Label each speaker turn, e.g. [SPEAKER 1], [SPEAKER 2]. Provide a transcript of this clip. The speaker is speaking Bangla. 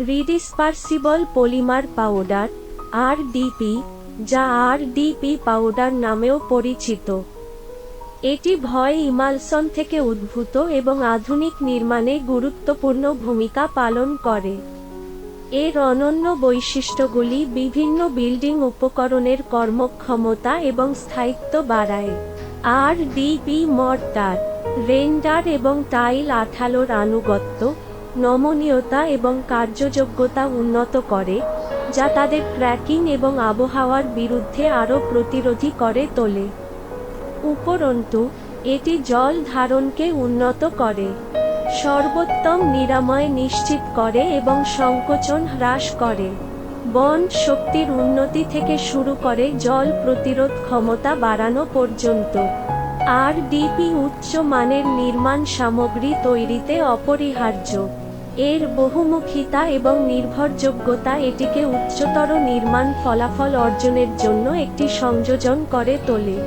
[SPEAKER 1] রিডিসপারসিবল পলিমার পাউডার (আরডিপি), যা আরডিপি পাউডার নামেও পরিচিত। এটি ভয় ইমালসন থেকে উদ্ভূত এবং আধুনিক নির্মাণে গুরুত্বপূর্ণ ভূমিকা পালন করে। এর অনন্য বৈশিষ্ট্যগুলি বিভিন্ন বিল্ডিং উপকরণের কর্মক্ষমতা এবং স্থায়িত্ব বাড়ায়। আরডিপি মর্টার, রেন্ডার এবং টাইল আঠালোর আনুগত্য, নমনীয়তা এবং কার্যযোগ্যতা উন্নত করে, যা তাদের ক্র্যাকিং এবং আবহাওয়ার বিরুদ্ধে আরও প্রতিরোধী করে তোলে। উপরন্তু, এটি জল ধারণকে উন্নত করে, সর্বোত্তম নিরাময় নিশ্চিত করে এবং সংকোচন হ্রাস করে। বন্ড শক্তির উন্নতি থেকে শুরু করে জল প্রতিরোধ ক্ষমতা বাড়ানো পর্যন্ত, আরডিপি উচ্চ মানের নির্মাণ সামগ্রী তৈরিতে অপরিহার্য। এর বহুমুখিতা এবং নির্ভরযোগ্যতা এটিকে উচ্চতর নির্মাণ ফলাফল অর্জনের জন্য একটি সংযোজন করে তোলে।